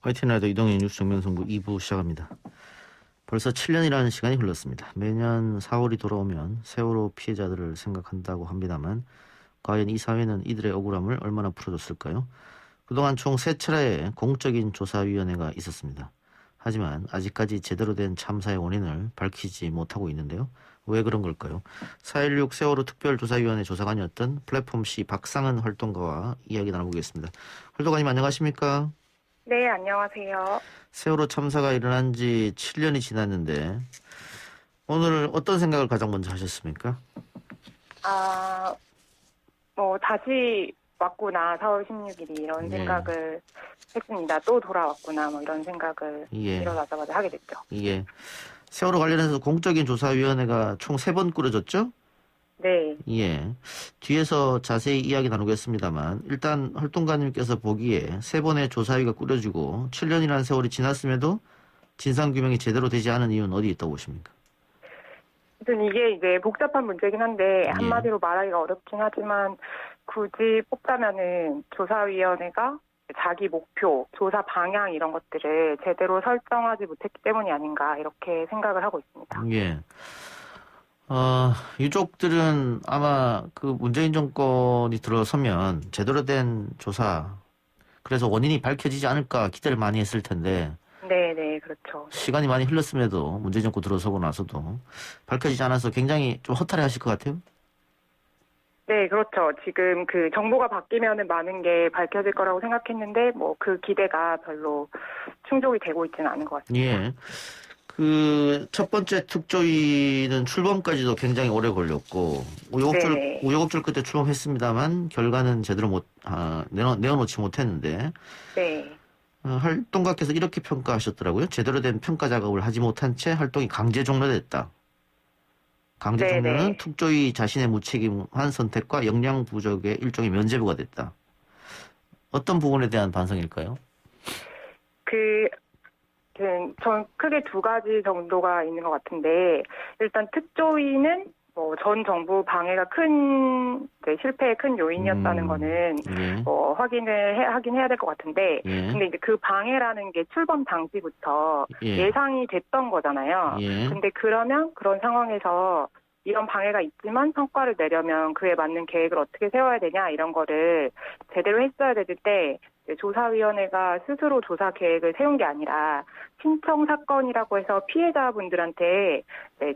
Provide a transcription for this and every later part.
화이팅 라이더 이동현 뉴스 정면승부 2부 시작합니다. 벌써 7년이라는 시간이 흘렀습니다. 매년 4월이 돌아오면 세월호 피해자들을 생각한다고 합니다만 과연 이 사회는 이들의 억울함을 얼마나 풀어줬을까요? 그동안 총 3차례의 공적인 조사위원회가 있었습니다. 하지만 아직까지 제대로 된 참사의 원인을 밝히지 못하고 있는데요. 왜 그런 걸까요? 4.16 세월호 특별조사위원회 조사관이었던 플랫폼 C 박상은 활동가와 이야기 나눠보겠습니다. 활동가님 안녕하십니까? 네, 안녕하세요. 세월호 참사가 일어난 지 7년이 지났는데 오늘 어떤 생각을 가장 먼저 하셨습니까? 다시 왔구나, 4월 16일이 이런 생각을 했습니다. 또 돌아왔구나, 이런 생각을 일어나자마자 하게 됐죠. 예. 세월호 관련해서 공적인 조사위원회가 총 3번 꾸려졌죠? 네. 예. 뒤에서 자세히 이야기 나누겠습니다만 일단 활동가님께서 보기에 3번의 조사위가 꾸려지고 7년이라는 세월이 지났음에도 진상규명이 제대로 되지 않은 이유는 어디에 있다고 보십니까? 이게 이제 복잡한 문제긴 한데 한마디로 말하기가 어렵긴 하지만 굳이 뽑자면은 조사위원회가 자기 목표, 조사 방향 이런 것들을 제대로 설정하지 못했기 때문이 아닌가 이렇게 생각을 하고 있습니다. 예. 유족들은 아마 그 문재인 정권이 들어서면 제대로 된 조사, 그래서 원인이 밝혀지지 않을까 기대를 많이 했을 텐데. 네, 그렇죠. 시간이 많이 흘렀음에도 문재인 정권 들어서고 나서도 밝혀지지 않아서 굉장히 좀 허탈해 하실 것 같아요? 네, 그렇죠. 지금 그 정보가 바뀌면은 많은 게 밝혀질 거라고 생각했는데 그 기대가 별로 충족이 되고 있지는 않은 것 같습니다. 예. 그 첫 번째 특조위는 출범까지도 굉장히 오래 걸렸고 우여곡절 끝에 출범했습니다만 결과는 제대로 내어놓지 못했는데. 네. 활동가께서 이렇게 평가하셨더라고요. 제대로 된 평가 작업을 하지 못한 채 활동이 강제 종료됐다. 강제 종료는 특조위 자신의 무책임한 선택과 역량 부족의 일종의 면죄부가 됐다. 어떤 부분에 대한 반성일까요? 전 크게 2가지 정도가 있는 것 같은데, 일단 특조위는 전 정부 방해가 실패의 큰 요인이었다는 거는, 하긴 해야 될 것 같은데, 근데 이제 그 방해라는 게 출범 당시부터 예상이 됐던 거잖아요. 근데 그러면 그런 상황에서 이런 방해가 있지만 성과를 내려면 그에 맞는 계획을 어떻게 세워야 되냐, 이런 거를 제대로 했어야 될 때, 조사위원회가 스스로 조사 계획을 세운 게 아니라 신청 사건이라고 해서 피해자분들한테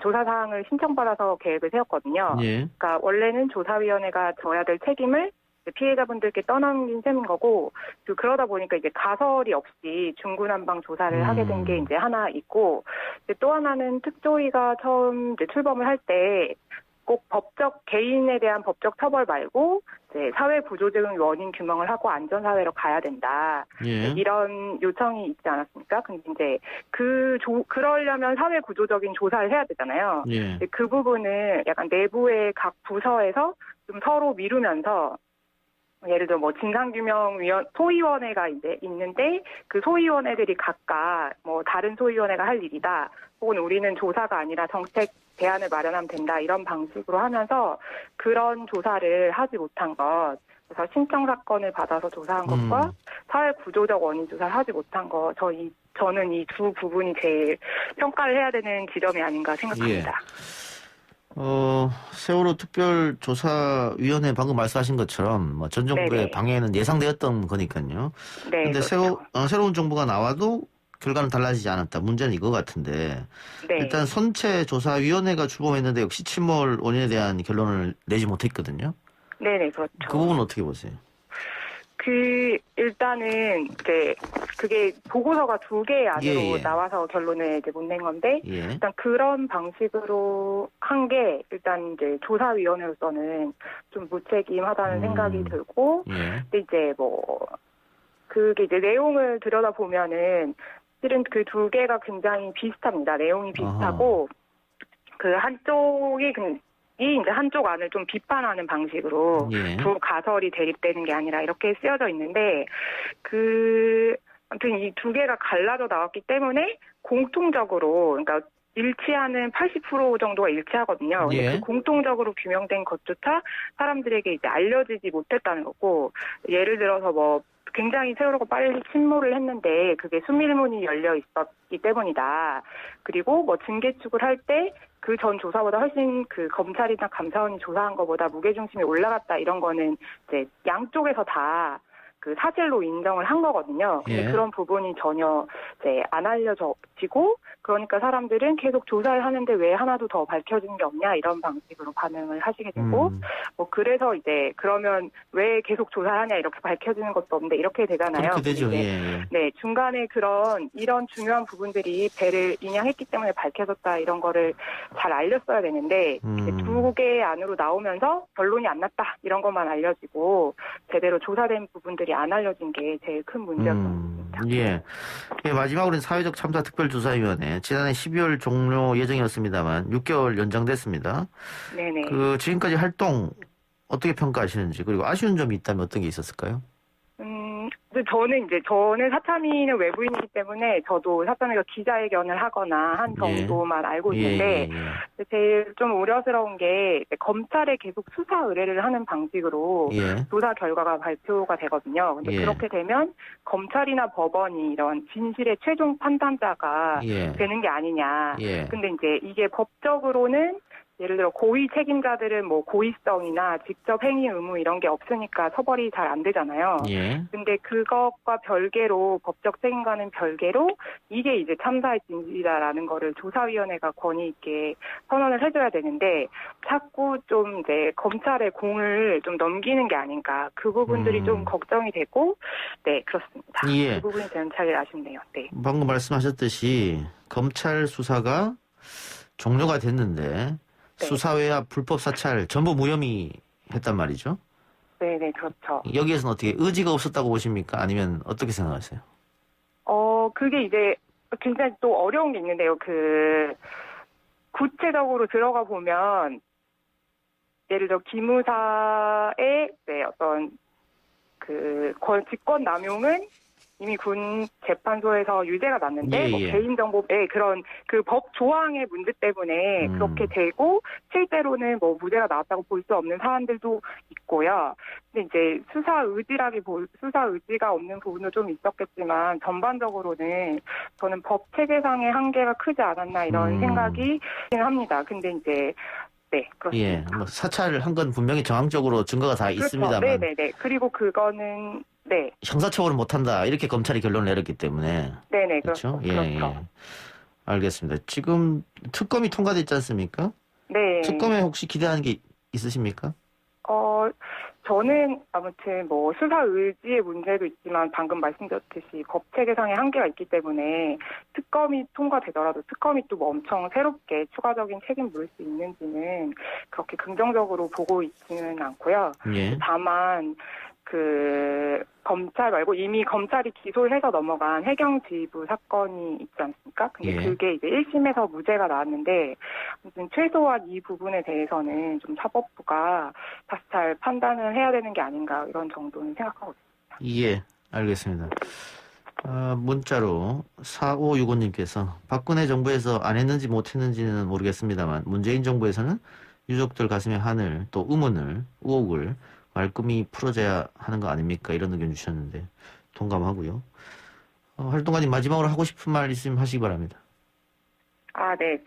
조사 사항을 신청받아서 계획을 세웠거든요. 그러니까 원래는 조사위원회가 져야 될 책임을 피해자분들께 떠넘긴 셈인 거고, 그러다 보니까 이제 가설이 없이 중구난방 조사를 하게 된 게 이제 하나 있고, 또 하나는 특조위가 처음 이제 출범을 할 때 꼭 개인에 대한 법적 처벌 말고 사회 구조적인 원인 규명을 하고 안전사회로 가야 된다. 이런 요청이 있지 않았습니까? 근데 이제 그러려면 사회 구조적인 조사를 해야 되잖아요. 그 부분을 약간 내부의 각 부서에서 좀 서로 미루면서, 예를 들어 소위원회가 이제 있는데 그 소위원회들이 각각 다른 소위원회가 할 일이다. 혹은 우리는 조사가 아니라 정책 대안을 마련하면 된다. 이런 방식으로 하면서 그런 조사를 하지 못한 것. 그래서 신청 사건을 받아서 조사한 것과 사회 구조적 원인 조사를 하지 못한 것. 저는 이 2 부분이 제일 평가를 해야 되는 지점이 아닌가 생각합니다. 세월호 특별조사위원회 방금 말씀하신 것처럼 전 정부의 방해는 예상되었던 거니까요. 그런데 새로운 정부가 나와도 결과는 달라지지 않았다. 문제는 이거 같은데 일단 선체 조사위원회가 출범했는데 역시 침몰 원인에 대한 결론을 내지 못했거든요. 네네, 그렇죠. 그 부분은 어떻게 보세요? 일단은 그게 보고서가 2개 안으로 나와서 결론을 이제 못 낸 건데, 일단 그런 방식으로 한 게 일단 이제 조사위원회로서는 좀 무책임하다는 생각이 들고, 근데 이제 그게 이제 내용을 들여다보면은 실은 그 2개가 굉장히 비슷합니다. 내용이 비슷하고, 이제 한쪽 안을 좀 비판하는 방식으로 2 가설이 대립되는 게 아니라 이렇게 쓰여져 있는데, 아무튼 이 2개가 갈라져 나왔기 때문에 공통적으로, 그러니까 일치하는 80% 정도가 일치하거든요. 근데 그 공통적으로 규명된 것조차 사람들에게 이제 알려지지 못했다는 거고, 예를 들어서 굉장히 세월호가 빨리 침몰을 했는데 그게 수밀문이 열려 있었기 때문이다. 그리고 뭐 증개축을 할 때 그 전 조사보다 훨씬 그 검찰이나 감사원이 조사한 것보다 무게중심이 올라갔다 이런 거는 이제 양쪽에서 다 그 사실로 인정을 한 거거든요. 근데 예. 그런 부분이 전혀 이제 안 알려지고 그러니까 사람들은 계속 조사를 하는데 왜 하나도 더 밝혀진 게 없냐 이런 방식으로 반응을 하시게 되고 뭐 그래서 이제 그러면 왜 계속 조사하냐 이렇게 밝혀지는 것도 없는데 이렇게 되잖아요. 그렇게 되죠. 예. 네, 중간에 이런 중요한 부분들이 배를 인양했기 때문에 밝혀졌다 이런 거를 잘 알렸어야 되는데 두 개 안으로 나오면서 결론이 안 났다 이런 것만 알려지고 제대로 조사된 부분들이 안 알려진 게 제일 큰 문제였습니다. 예. 예, 마지막으로는 사회적 참사 특별조사위원회 지난해 12월 종료 예정이었습니다만 6개월 연장됐습니다. 네네. 그 지금까지 활동 어떻게 평가하시는지 그리고 아쉬운 점이 있다면 어떤 게 있었을까요? 저는 사참위는 외부인이기 때문에 저도 사참위가 기자회견을 하거나 한 정도만 알고 있는데 제일 좀 우려스러운 게 검찰에 계속 수사 의뢰를 하는 방식으로 조사 결과가 발표가 되거든요. 근데 그렇게 되면 검찰이나 법원이 이런 진실의 최종 판단자가 되는 게 아니냐. 근데 이제 이게 법적으로는 예를 들어 고의 책임자들은 뭐 고의성이나 직접 행위 의무 이런 게 없으니까 처벌이 잘 안 되잖아요. 근데 그것과 별개로 법적 책임과는 별개로 이게 이제 참사의 진실이다라는 거를 조사위원회가 권위 있게 선언을 해줘야 되는데 자꾸 좀 이제 검찰의 공을 좀 넘기는 게 아닌가 그 부분들이 좀 걱정이 되고 네 그렇습니다. 그 부분이 저는 제일 아쉽네요. 네. 방금 말씀하셨듯이 검찰 수사가 종료가 됐는데 수사외와 불법 사찰 전부 무혐의 했단 말이죠? 네네, 그렇죠. 여기에서는 어떻게 의지가 없었다고 보십니까? 아니면 어떻게 생각하세요? 그게 이제 굉장히 또 어려운 게 있는데요. 구체적으로 들어가 보면, 예를 들어, 기무사의 어떤 직권 남용은 이미 군 재판소에서 유죄가 났는데 개인정보의 그런 그 법 조항의 문제 때문에 그렇게 되고 실제로는 뭐 무죄가 나왔다고 볼 수 없는 사안들도 있고요. 근데 이제 수사 의지가 없는 부분도 좀 있었겠지만 전반적으로는 저는 법 체계상의 한계가 크지 않았나 이런 생각이 합니다. 근데 이제 네, 그렇습니다. 뭐 사찰을 한 건 분명히 정황적으로 증거가 다 있습니다만. 네네네. 그리고 그거는 형사처벌은 못한다. 이렇게 검찰이 결론을 내렸기 때문에. 네네. 그렇죠. 알겠습니다. 지금 특검이 통과됐지 않습니까? 네. 특검에 혹시 기대하는 게 있으십니까? 저는 아무튼 뭐 수사 의지의 문제도 있지만 방금 말씀드렸듯이 법 체계상의 한계가 있기 때문에 특검이 통과되더라도 특검이 또 뭐 엄청 새롭게 추가적인 책임 물을 수 있는지는 그렇게 긍정적으로 보고 있지는 않고요. 다만 검찰 말고 이미 검찰이 기소를 해서 넘어간 해경지휘부 사건이 있지 않습니까? 근데 그게 이제 1심에서 무죄가 나왔는데, 아무튼 최소한 이 부분에 대해서는 좀 사법부가 다시 잘 판단을 해야 되는 게 아닌가, 이런 정도는 생각하고 있습니다. 알겠습니다. 문자로 4565님께서 박근혜 정부에서 안 했는지 못 했는지는 모르겠습니다만, 문재인 정부에서는 유족들 가슴에 한을, 또 의혹을 말끔히 풀어져야 하는 거 아닙니까? 이런 의견 주셨는데 동감하고요. 활동가님 마지막으로 하고 싶은 말 있으면 하시기 바랍니다. 네.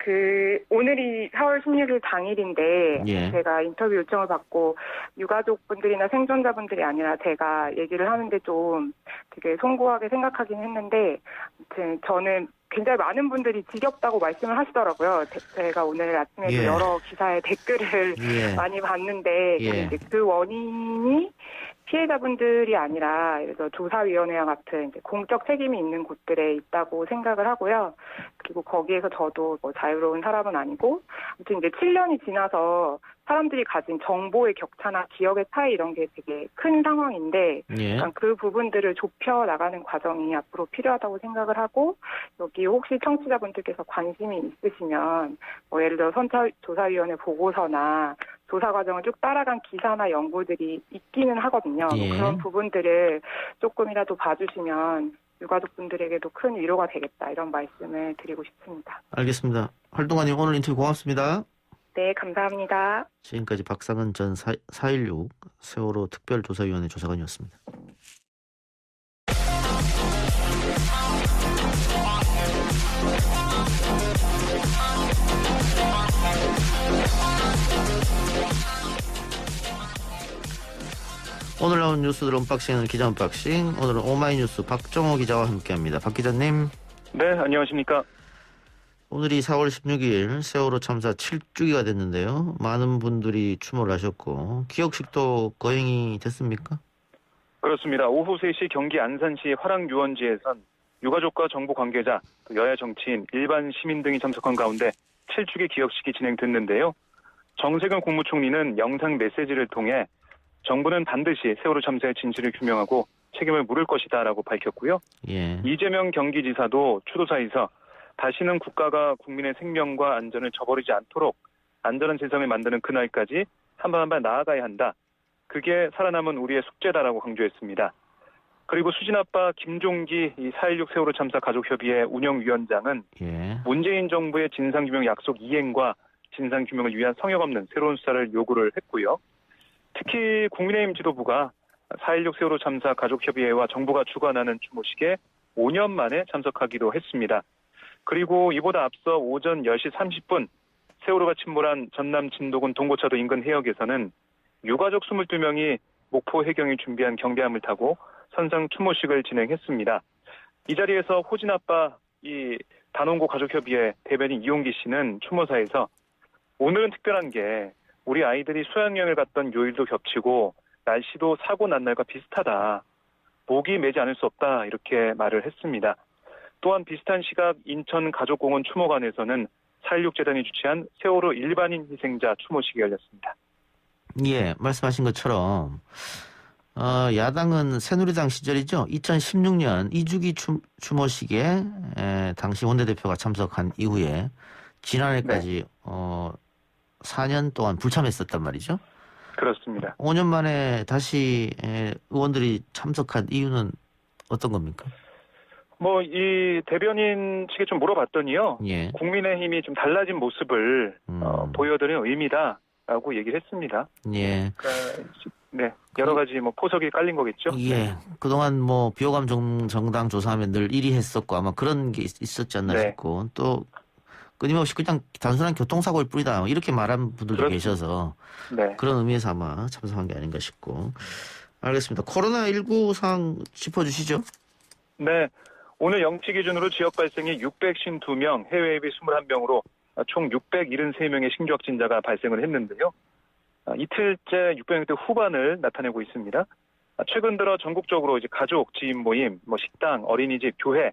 오늘이 4월 16일 당일인데 제가 인터뷰 요청을 받고 유가족분들이나 생존자분들이 아니라 제가 얘기를 하는데 좀 되게 송구하게 생각하긴 했는데 아무튼 저는 굉장히 많은 분들이 지겹다고 말씀을 하시더라고요. 제가 오늘 아침에도 여러 기사에 댓글을 많이 봤는데 이제 그 원인이 피해자분들이 아니라 예를 들어 조사위원회와 같은 이제 공적 책임이 있는 곳들에 있다고 생각을 하고요. 그리고 거기에서 저도 뭐 자유로운 사람은 아니고 아무튼 이제 7년이 지나서 사람들이 가진 정보의 격차나 기억의 차이 이런 게 되게 큰 상황인데 그 부분들을 좁혀 나가는 과정이 앞으로 필요하다고 생각을 하고 여기 혹시 청취자분들께서 관심이 있으시면 뭐 예를 들어 선처조사위원회 보고서나 조사 과정을 쭉 따라간 기사나 연구들이 있기는 하거든요. 그런 부분들을 조금이라도 봐주시면 유가족분들에게도 큰 위로가 되겠다 이런 말씀을 드리고 싶습니다. 알겠습니다. 활동가님 오늘 인터뷰 고맙습니다. 네, 감사합니다. 지금까지 박상은 전 4.16 세월호 특별조사위원회 조사관이었습니다. 새로운 뉴스들 언박싱은 기자 언박싱. 오늘은 오마이뉴스 박정호 기자와 함께합니다. 박 기자님. 네, 안녕하십니까. 오늘이 4월 16일 세월호 참사 7주기가 됐는데요. 많은 분들이 추모를 하셨고 기억식도 거행이 됐습니까? 그렇습니다. 오후 3시 경기 안산시 화랑유원지에선 유가족과 정부 관계자, 여야 정치인, 일반 시민 등이 참석한 가운데 7주기 기억식이 진행됐는데요. 정세균 국무총리는 영상 메시지를 통해 정부는 반드시 세월호 참사의 진실을 규명하고 책임을 물을 것이다라고 밝혔고요. 예. 이재명 경기지사도 추도사에서 다시는 국가가 국민의 생명과 안전을 저버리지 않도록 안전한 세상을 만드는 그날까지 한 발 한 발 나아가야 한다. 그게 살아남은 우리의 숙제다라고 강조했습니다. 그리고 수진 아빠 김종기 4.16 세월호 참사 가족협의회 운영위원장은 예. 문재인 정부의 진상규명 약속 이행과 진상규명을 위한 성역 없는 새로운 수사를 요구를 했고요. 특히 국민의힘 지도부가 4.16 세월호 참사 가족협의회와 정부가 주관하는 추모식에 5년 만에 참석하기도 했습니다. 그리고 이보다 앞서 오전 10시 30분 세월호가 침몰한 전남 진도군 동고차도 인근 해역에서는 유가족 22명이 목포 해경이 준비한 경비함을 타고 선상 추모식을 진행했습니다. 이 자리에서 호진 아빠 단원고 가족협의회 대변인 이용기 씨는 추모사에서 오늘은 특별한 게 우리 아이들이 수학여행을 갔던 요일도 겹치고 날씨도 사고 난 날과 비슷하다. 목이 매지 않을 수 없다. 이렇게 말을 했습니다. 또한 비슷한 시각 인천 가족공원 추모관에서는 4.16재단이 주최한 세월호 일반인 희생자 추모식이 열렸습니다. 예, 말씀하신 것처럼 야당은 새누리당 시절이죠. 2016년 2주기 추모식에 당시 원내대표가 참석한 이후에 지난해까지 4년 동안 불참했었단 말이죠. 그렇습니다. 5년 만에 다시 의원들이 참석한 이유는 어떤 겁니까? 이 대변인 측에 좀 물어봤더니요. 예. 국민의힘이 좀 달라진 모습을 보여드리는 의미다라고 얘기를 했습니다. 예. 네, 여러 가지 포석이 깔린 거겠죠. 예. 그동안 비호감 정당 조사하면 늘 1위 했었고 아마 그런 게 있었지 않나 싶고 또 끊임없이 그냥 단순한 교통사고일 뿐이다 이렇게 말한 분들도 그렇습니다. 계셔서 네. 그런 의미에서 아마 참석한 게 아닌가 싶고. 알겠습니다. 코로나19 상황 짚어주시죠. 네, 오늘 영치 기준으로 지역 발생이 652명, 해외 예비 21명으로 총 673명의 신규 확진자가 발생을 했는데요. 이틀째 600명대 후반을 나타내고 있습니다. 최근 들어 전국적으로 이제 가족, 지인 모임, 식당, 어린이집, 교회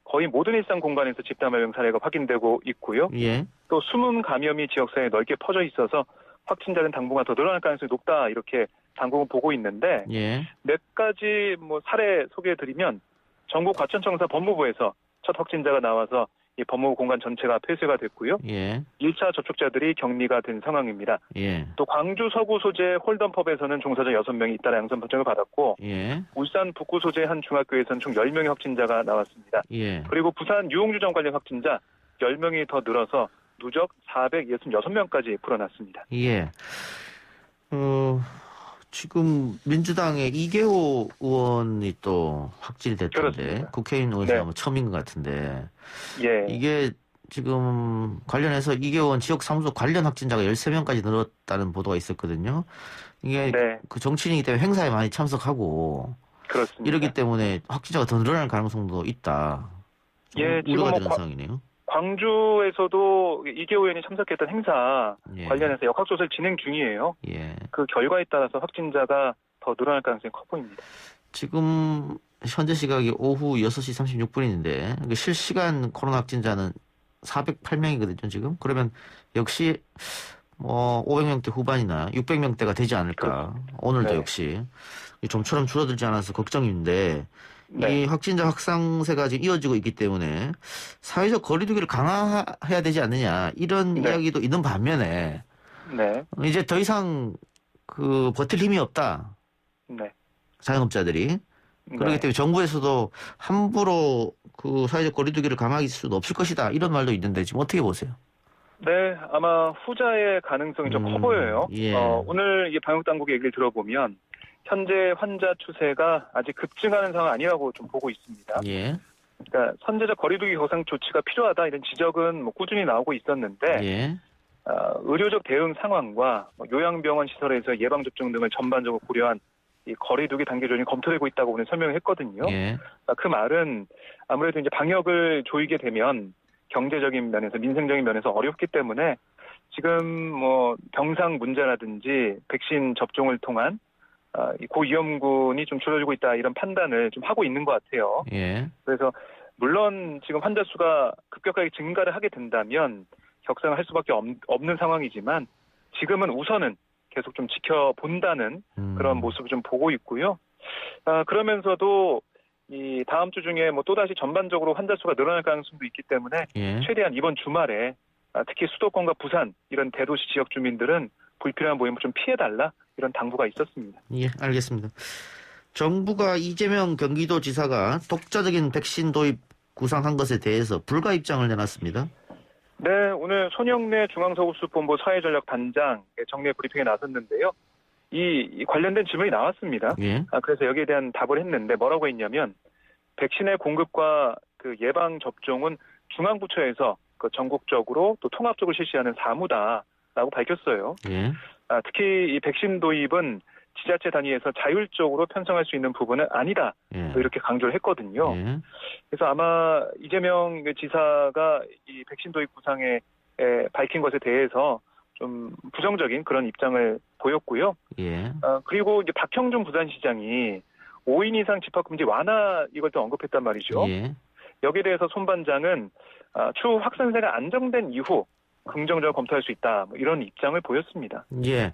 거의 모든 일상 공간에서 집단 발병 사례가 확인되고 있고요. 예. 또 숨은 감염이 지역사회에 넓게 퍼져 있어서 확진자는 당분간 더 늘어날 가능성이 높다 이렇게 당국은 보고 있는데 예. 몇 가지 사례 소개해드리면 전국 과천청사 법무부에서 첫 확진자가 나와서 이 법무부 공간 전체가 폐쇄가 됐고요. 예. 1차 접촉자들이 격리가 된 상황입니다. 예. 또 광주 서구 소재 홀덤펍에서는 종사자 6명이 잇따라 양성 판정을 받았고 예. 울산 북구 소재 한 중학교에서는 총 10명의 확진자가 나왔습니다. 예. 그리고 부산 유흥주점 관련 확진자 10명이 더 늘어서 누적 466명까지 불어났습니다. 예. 지금 민주당의 이계호 의원이 또 확진이 됐던데 그렇습니다. 국회의원 의원이 처음인 것 같은데 예. 이게 지금 관련해서 이계호 의원 지역 사무소 관련 확진자가 13명까지 늘었다는 보도가 있었거든요. 이게 그 정치인이기 때문에 행사에 많이 참석하고 그렇습니다. 이러기 때문에 확진자가 더 늘어날 가능성도 있다. 예, 우려가 지금 되는 상황이네요. 광주에서도 이계호 의원이 참석했던 행사 예. 관련해서 역학조사를 진행 중이에요. 예. 그 결과에 따라서 확진자가 더 늘어날 가능성이 커 보입니다. 지금 현재 시각이 오후 6시 36분인데 실시간 코로나 확진자는 408명이거든요, 지금. 그러면 역시 500명대 후반이나 600명대가 되지 않을까. 오늘도 역시 좀처럼 줄어들지 않아서 걱정인데 이 확진자 확산세가 지금 이어지고 있기 때문에 사회적 거리두기를 강화해야 되지 않느냐 이런 이야기도 있는 반면에 이제 더 이상 버틸 힘이 없다. 자영업자들이. 그렇기 때문에 정부에서도 함부로 사회적 거리두기를 강화할 수는 없을 것이다. 이런 말도 있는데 지금 어떻게 보세요? 네, 아마 후자의 가능성이 좀 커 보여요. 예. 오늘 이 방역당국의 얘기를 들어보면 현재 환자 추세가 아직 급증하는 상황 아니라고 좀 보고 있습니다. 예. 그러니까 선제적 거리두기 거상 조치가 필요하다 이런 지적은 꾸준히 나오고 있었는데 예. 의료적 대응 상황과 요양병원 시설에서 예방접종 등을 전반적으로 고려한 이 거리두기 단계 조정이 검토되고 있다고 오늘 설명을 했거든요. 예. 그 말은 아무래도 이제 방역을 조이게 되면 경제적인 면에서 민생적인 면에서 어렵기 때문에 지금 뭐 병상 문제라든지 백신 접종을 통한 이 고위험군이 좀 줄어들고 있다 이런 판단을 좀 하고 있는 것 같아요. 예. 그래서 물론 지금 환자 수가 급격하게 증가를 하게 된다면 격상을 할 수밖에 없는 상황이지만 지금은 우선은 계속 좀 지켜본다는 그런 모습을 좀 보고 있고요. 그러면서도 이 다음 주 중에 뭐 또다시 전반적으로 환자 수가 늘어날 가능성도 있기 때문에 예. 최대한 이번 주말에 특히 수도권과 부산 이런 대도시 지역 주민들은 불필요한 모임을 좀 피해달라 이런 당부가 있었습니다. 예, 알겠습니다. 정부가 이재명 경기도지사가 독자적인 백신 도입 구상한 것에 대해서 불가 입장을 내놨습니다. 네, 오늘 손영래 중앙서울수본부 사회전략단장 정례 브리핑에 나섰는데요. 이 관련된 질문이 나왔습니다. 예. 그래서 여기에 대한 답을 했는데 뭐라고 했냐면 백신의 공급과 그 예방 접종은 중앙부처에서 그 전국적으로 또 통합적으로 실시하는 사무다라고 밝혔어요. 예. 특히 이 백신 도입은 지자체 단위에서 자율적으로 편성할 수 있는 부분은 아니다. 예. 이렇게 강조를 했거든요. 예. 그래서 아마 이재명 지사가 이 백신 도입 구상에 밝힌 것에 대해서 좀 부정적인 그런 입장을 보였고요. 예. 그리고 이제 박형준 부산시장이 5인 이상 집합금지 완화 이걸 또 언급했단 말이죠. 예. 여기에 대해서 손 반장은 추후 확산세가 안정된 이후 긍정적으로 검토할 수 있다. 뭐 이런 입장을 보였습니다. 예.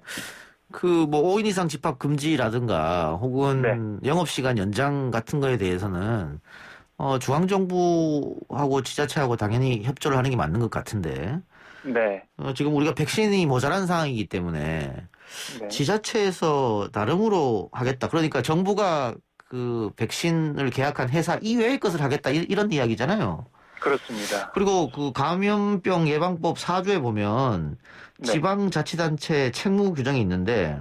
그 뭐 5인 이상 집합 금지라든가 혹은 영업시간 연장 같은 거에 대해서는 중앙정부하고 지자체하고 당연히 협조를 하는 게 맞는 것 같은데 네. 지금 우리가 백신이 모자란 상황이기 때문에 네. 지자체에서 나름으로 하겠다. 그러니까 정부가 그 백신을 계약한 회사 이외의 것을 하겠다 이런 이야기잖아요. 그렇습니다. 그리고 그 감염병 예방법 4조에 보면 지방자치단체 책무 규정이 있는데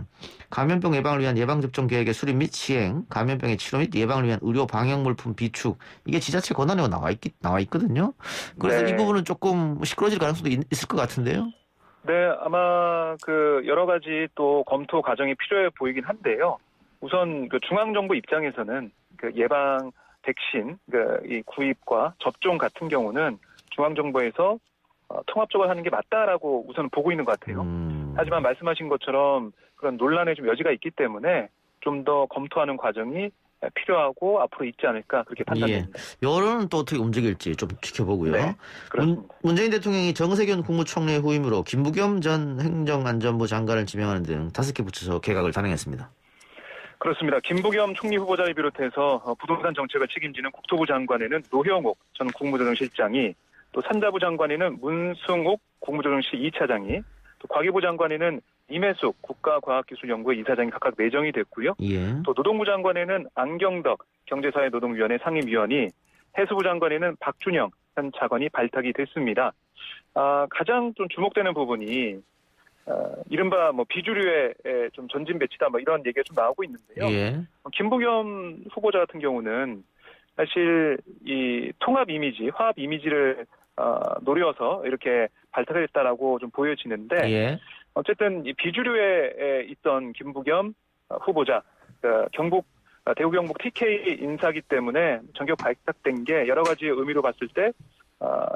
감염병 예방을 위한 예방접종 계획의 수립 및 시행, 감염병의 치료 및 예방을 위한 의료 방역물품 비축 이게 지자체 권한에 나와 있거든요. 그래서 이 부분은 조금 시끄러질 가능성도 있을 것 같은데요. 네, 아마 그 여러 가지 또 검토 과정이 필요해 보이긴 한데요. 우선 그 중앙정부 입장에서는 그 예방 백신 이 구입과 접종 같은 경우는 중앙정부에서 통합적으로 하는 게 맞다라고 우선 보고 있는 것 같아요. 하지만 말씀하신 것처럼 그런 논란의 좀 여지가 있기 때문에 좀 더 검토하는 과정이 필요하고 앞으로 있지 않을까 그렇게 판단됩니다. 예. 여론은 또 어떻게 움직일지 좀 지켜보고요. 네, 그렇습니다. 문재인 대통령이 정세균 국무총리 후임으로 김부겸 전 행정안전부 장관을 지명하는 등 5개 부처에서 개각을 단행했습니다. 그렇습니다. 김부겸 총리 후보자를 비롯해서 부동산 정책을 책임지는 국토부 장관에는 노형욱 전 국무조정실장이 또 산자부 장관에는 문승욱 국무조정실 2차장이 또 과기부 장관에는 임혜숙 국가과학기술연구회 이사장이 각각 내정이 됐고요. 예. 또 노동부 장관에는 안경덕 경제사회노동위원회 상임위원이 해수부 장관에는 박준영 현 차관이 발탁이 됐습니다. 가장 좀 주목되는 부분이 이른바 뭐 비주류의 좀 전진 배치다 뭐 이런 얘기가 좀 나오고 있는데요. 예. 김부겸 후보자 같은 경우는 사실 이 통합 이미지, 화합 이미지를 노려서 이렇게 발탁을 했다라고 좀 보여지는데 예. 어쨌든 이 비주류에 있던 김부겸 후보자 대구 경북 TK 인사기 때문에 전격 발탁된 게 여러 가지 의미로 봤을 때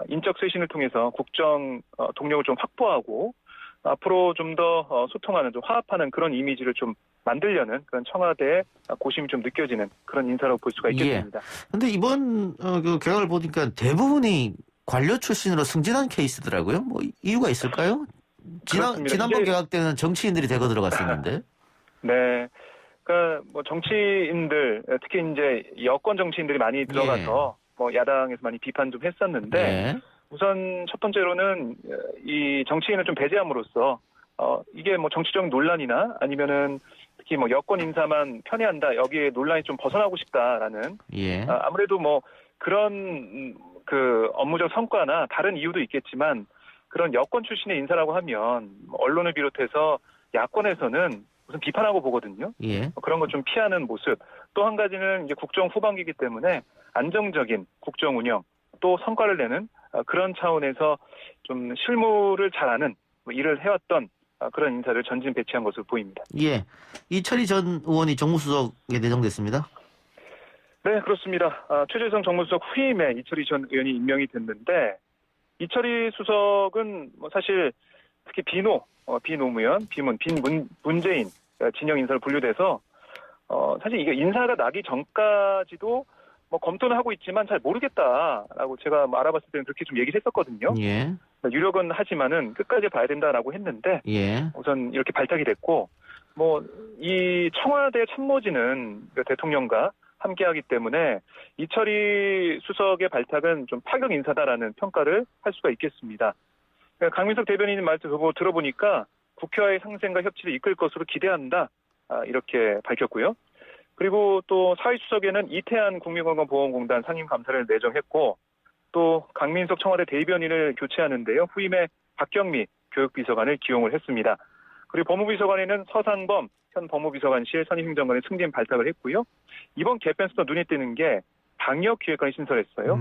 인적 쇄신을 통해서 국정 동력을 좀 확보하고 앞으로 좀 더 소통하는, 좀 화합하는 그런 이미지를 좀 만들려는 그런 청와대의 고심이 좀 느껴지는 그런 인사라고 볼 수가 있겠습니다. 그런데 이번 그 개각을 보니까 대부분이 관료 출신으로 승진한 케이스더라고요. 뭐 이유가 있을까요? 지난번 개각 때는 정치인들이 대거 들어갔었는데. 네. 그러니까 뭐 정치인들, 특히 이제 여권 정치인들이 많이 들어가서 뭐 야당에서 많이 비판 좀 했었는데 우선 첫 번째로는 이 정치인을 좀 배제함으로써 이게 뭐 정치적 논란이나 아니면은 특히 뭐 여권 인사만 편애한다 여기에 논란이 좀 벗어나고 싶다라는 아무래도 뭐 그런 그 업무적 성과나 다른 이유도 있겠지만 그런 여권 출신의 인사라고 하면 언론을 비롯해서 야권에서는 우선 비판하고 보거든요. 그런 거 좀 피하는 모습. 또 한 가지는 이제 국정 후반기이기 때문에 안정적인 국정 운영 또 성과를 내는 그런 차원에서 좀 실무를 잘하는 일을 해왔던 그런 인사를 전진 배치한 것으로 보입니다. 예, 이철희 전 의원이 정무수석에 내정됐습니다. 네, 그렇습니다. 최재성 정무수석 후임에 이철희 전 의원이 임명이 됐는데 이철희 수석은 사실 특히 비노무현, 문재인 진영 인사로 분류돼서 사실 이게 인사가 나기 전까지도 검토는 하고 있지만 잘 모르겠다라고 제가 알아봤을 때는 그렇게 좀 얘기를 했었거든요. 예. 유력은 하지만은 끝까지 봐야 된다라고 했는데 예. 우선 이렇게 발탁이 됐고 이 청와대 참모진은 대통령과 함께하기 때문에 이철희 수석의 발탁은 좀 파격 인사다라는 평가를 할 수가 있겠습니다. 강민석 대변인 말씀 들어보니까 국회와의 상생과 협치를 이끌 것으로 기대한다 이렇게 밝혔고요. 그리고 또 사회수석에는 이태한 국민건강보험공단 상임감사를 내정했고 또 강민석 청와대 대변인을 교체하는데요. 후임에 박경미 교육비서관을 기용을 했습니다. 그리고 법무비서관에는 서상범 현 법무비서관실 선임행정관을 승진 발탁을 했고요. 이번 개편에서 눈에 띄는 게 방역기획관을 신설했어요.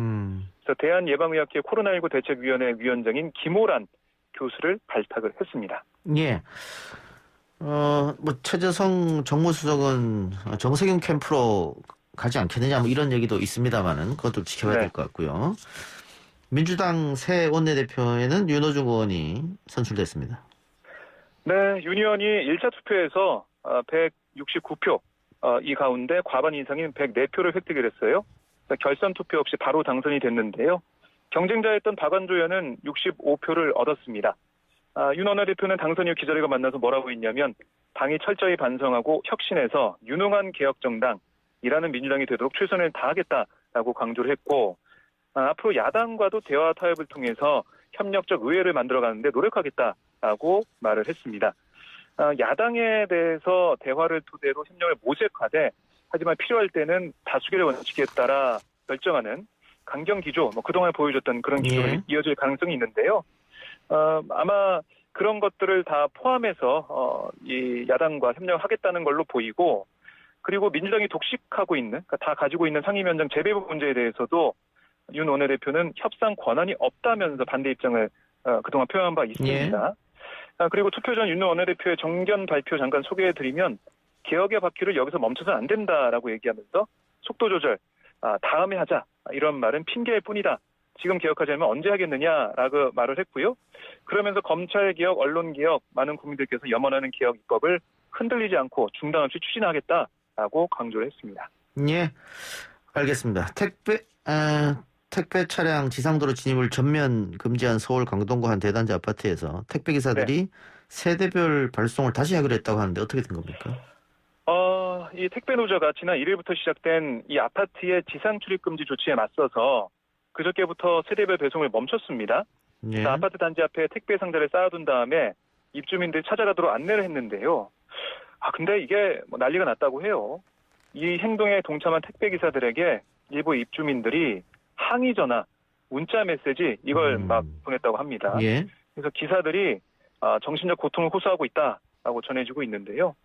그래서 대한예방의학회 코로나19 대책위원회 위원장인 김오란 교수를 발탁을 했습니다. 예. 최재성 정무수석은 정세균 캠프로 가지 않겠느냐 이런 얘기도 있습니다만은 그것도 지켜봐야 될 것 같고요. 민주당 새 원내대표에는 윤호중 의원이 선출됐습니다. 네, 윤 의원이 1차 투표에서 169표, 이 가운데 과반 이상인 104표를 획득을 했어요. 결선 투표 없이 바로 당선이 됐는데요. 경쟁자였던 박완조 의원은 65표를 얻었습니다. 윤 원내대표는 당선 이후 기자들과 만나서 뭐라고 했냐면 당이 철저히 반성하고 혁신해서 유능한 개혁정당이라는 민주당이 되도록 최선을 다하겠다라고 강조를 했고 앞으로 야당과도 대화 타협을 통해서 협력적 의회를 만들어가는데 노력하겠다라고 말을 했습니다. 야당에 대해서 대화를 토대로 협력을 모색하되 하지만 필요할 때는 다수결의 원칙에 따라 결정하는 강경 기조, 그동안 보여줬던 그런 기조를 이어질 가능성이 있는데요. 아마 그런 것들을 다 포함해서 이 야당과 협력하겠다는 걸로 보이고 그리고 민주당이 독식하고 있는, 그러니까 다 가지고 있는 상임위원장 재배부 문제에 대해서도 윤 원내대표는 협상 권한이 없다면서 반대 입장을 그동안 표현한 바 있습니다. 그리고 투표 전 윤 원내대표의 정견 발표 잠깐 소개해드리면 개혁의 바퀴를 여기서 멈춰서는 안 된다라고 얘기하면서 속도 조절, 다음에 하자 이런 말은 핑계일 뿐이다. 지금 개혁하자면 언제 하겠느냐라고 말을 했고요. 그러면서 검찰개혁, 언론개혁, 많은 국민들께서 염원하는 개혁 입법을 흔들리지 않고 중단 없이 추진하겠다라고 강조를 했습니다. 예, 알겠습니다. 택배 차량 지상도로 진입을 전면 금지한 서울 강동구 한 대단지 아파트에서 택배기사들이 세대별 발송을 다시 하기로 했다고 하는데 어떻게 된 겁니까? 이 택배 노조가 지난 1일부터 시작된 이 아파트의 지상 출입 금지 조치에 맞서서 그저께부터 세대별 배송을 멈췄습니다. 예. 아파트 단지 앞에 택배 상자를 쌓아둔 다음에 입주민들이 찾아가도록 안내를 했는데요. 근데 이게 난리가 났다고 해요. 이 행동에 동참한 택배 기사들에게 일부 입주민들이 항의 전화, 문자 메시지 이걸 막 보냈다고 합니다. 예. 그래서 기사들이 정신적 고통을 호소하고 있다라고 전해지고 있는데요.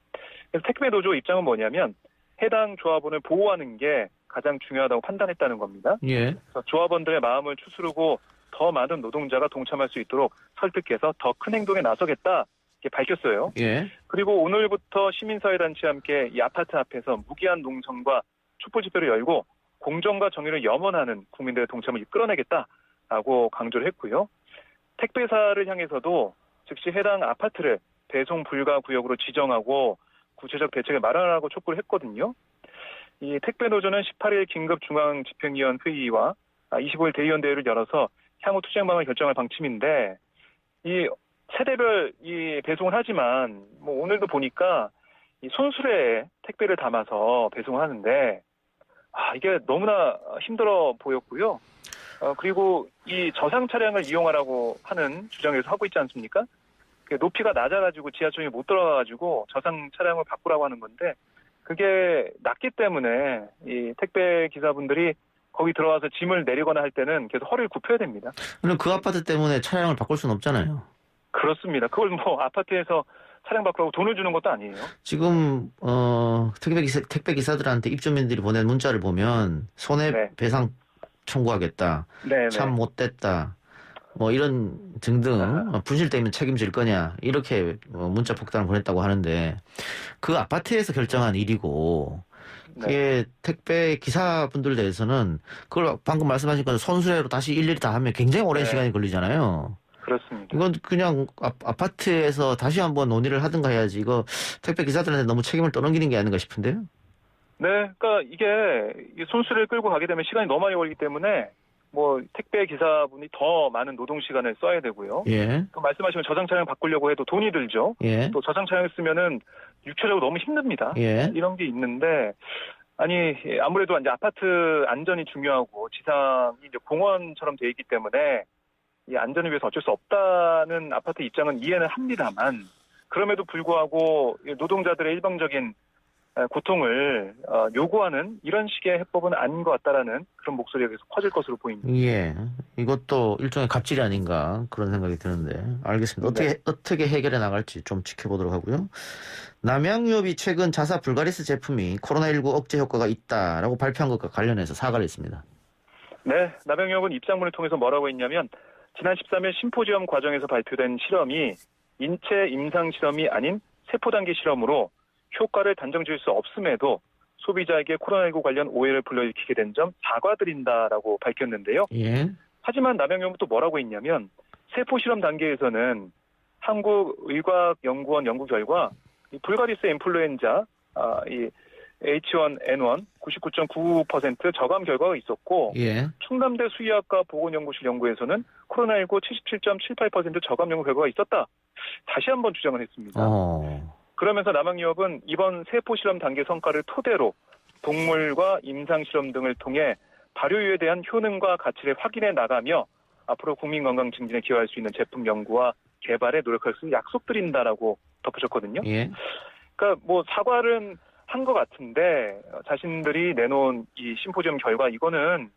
그래서 택배 노조 입장은 뭐냐면 해당 조합원을 보호하는 게 가장 중요하다고 판단했다는 겁니다. 예. 그래서 조합원들의 마음을 추스르고 더 많은 노동자가 동참할 수 있도록 설득해서 더 큰 행동에 나서겠다 이렇게 밝혔어요. 예. 그리고 오늘부터 시민사회단체와 함께 이 아파트 앞에서 무기한 농성과 촛불 집회를 열고 공정과 정의를 염원하는 국민들의 동참을 이끌어내겠다라고 강조를 했고요. 택배사를 향해서도 즉시 해당 아파트를 배송 불가 구역으로 지정하고 구체적 대책을 마련하라고 촉구를 했거든요. 이 택배 노조는 18일 긴급 중앙집행위원 회의와 25일 대의원 대회를 열어서 향후 투쟁 방안 결정할 방침인데 이 세대별 이 배송을 하지만 오늘도 보니까 이 손수레에 택배를 담아서 배송을 하는데 이게 너무나 힘들어 보였고요. 그리고 이 저상 차량을 이용하라고 하는 주장에서 하고 있지 않습니까? 높이가 낮아가지고 지하철이 못 들어가가지고 저상 차량을 바꾸라고 하는 건데 그게 낮기 때문에 이 택배 기사분들이 거기 들어와서 짐을 내리거나 할 때는 계속 허리를 굽혀야 됩니다. 그럼 그 아파트 때문에 차량을 바꿀 수는 없잖아요. 그렇습니다. 그걸 아파트에서 차량 바꾸라고 돈을 주는 것도 아니에요. 지금 택배 기사들한테 입주민들이 보낸 문자를 보면 손해배상 청구하겠다. 네네. 참 못됐다. 뭐 이런 등등 분실되면 책임질 거냐 이렇게 문자 폭탄을 보냈다고 하는데 그 아파트에서 결정한 일이고 그게 택배 기사분들 대해서는 그걸 방금 말씀하신 건 손수레로 다시 일일이 다 하면 굉장히 오랜 시간이 걸리잖아요. 그렇습니다. 이건 그냥 아파트에서 다시 한번 논의를 하든가 해야지 이거 택배 기사들한테 너무 책임을 떠넘기는 게 아닌가 싶은데요. 네, 그러니까 이게 손수레를 끌고 가게 되면 시간이 너무 많이 걸리기 때문에 뭐 택배 기사분이 더 많은 노동 시간을 써야 되고요. 예. 또 말씀하시면 저장 차량 바꾸려고 해도 돈이 들죠. 예. 또 저장 차량 쓰면은 육체적으로 너무 힘듭니다. 예. 이런 게 있는데 아니 아무래도 이제 아파트 안전이 중요하고 지상이 이제 공원처럼 돼 있기 때문에 이 안전을 위해서 어쩔 수 없다는 아파트 입장은 이해는 합니다만 그럼에도 불구하고 노동자들의 일방적인 고통을 요구하는 이런 식의 해법은 아닌 것 같다라는 그런 목소리가 계속 커질 것으로 보입니다. 예. 이것도 일종의 갑질이 아닌가 그런 생각이 드는데 알겠습니다. 어떻게 해결해 나갈지 좀 지켜보도록 하고요. 남양유업이 최근 자사 불가리스 제품이 코로나19 억제 효과가 있다라고 발표한 것과 관련해서 사과를 했습니다. 네. 남양유업은 입장문을 통해서 뭐라고 했냐면 지난 13일 심포지엄 과정에서 발표된 실험이 인체 임상 실험이 아닌 세포 단계 실험으로 효과를 단정 지을 수 없음에도 소비자에게 코로나19 관련 오해를 불러일으키게 된 점 사과드린다라고 밝혔는데요. 예. 하지만 남양유업은 또 뭐라고 했냐면 세포 실험 단계에서는 한국의과연구원 연구 결과 이 불가리스 인플루엔자 이 H1N1 99.99% 저감 결과가 있었고 예. 충남대 수의학과 보건연구실 연구에서는 코로나19 77.78% 저감 연구 결과가 있었다. 다시 한번 주장을 했습니다. 그러면서 남양유업은 이번 세포 실험 단계 성과를 토대로 동물과 임상 실험 등을 통해 발효유에 대한 효능과 가치를 확인해 나가며 앞으로 국민 건강 증진에 기여할 수 있는 제품 연구와 개발에 노력할 수 약속드린다라고 덧붙였거든요. 예. 그러니까 뭐 사과는 한 것 같은데 자신들이 내놓은 이 심포지엄 결과 이거는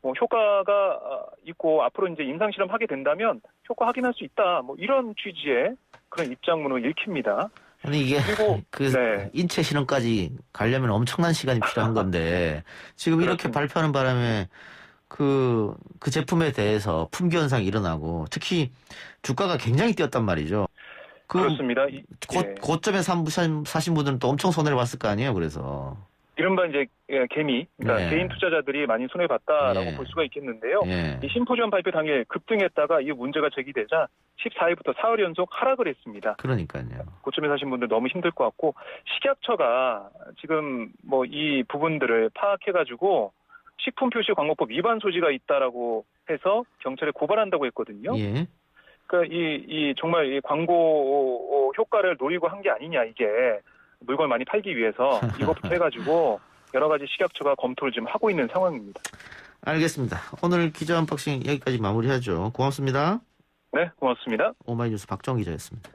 뭐 효과가 있고 앞으로 이제 임상 실험 하게 된다면 효과 확인할 수 있다. 뭐 이런 취지의 그런 입장문을 읽힙니다. 아니 이게 그리고 네. 인체 실험까지 가려면 엄청난 시간이 필요한 건데 지금 이렇게 발표하는 바람에 그 제품에 대해서 품귀 현상이 일어나고 특히 주가가 굉장히 뛰었단 말이죠. 그렇습니다. 고점에 사신 분들은 또 엄청 손해를 봤을 거 아니에요. 그래서 이른바 이제 개미, 그러니까 네. 개인 투자자들이 많이 손해 봤다라고 네. 볼 수가 있겠는데요. 네. 이 심포지엄 발표 당일 급등했다가 이 문제가 제기되자 14일부터 4일 연속 하락을 했습니다. 그러니까요. 고점에 사신 분들 너무 힘들 것 같고 식약처가 지금 뭐 이 부분들을 파악해가지고 식품 표시 광고법 위반 소지가 있다라고 해서 경찰에 고발한다고 했거든요. 예. 그러니까 이 정말 이 광고 효과를 노리고 한 게 아니냐 이게 물건을 많이 팔기 위해서 이것부터 해가지고 여러 가지 식약처가 검토를 지금 하고 있는 상황입니다. 알겠습니다. 오늘 기자 언박싱 여기까지 마무리하죠. 고맙습니다. 네, 고맙습니다. 오마이뉴스 박정 기자였습니다.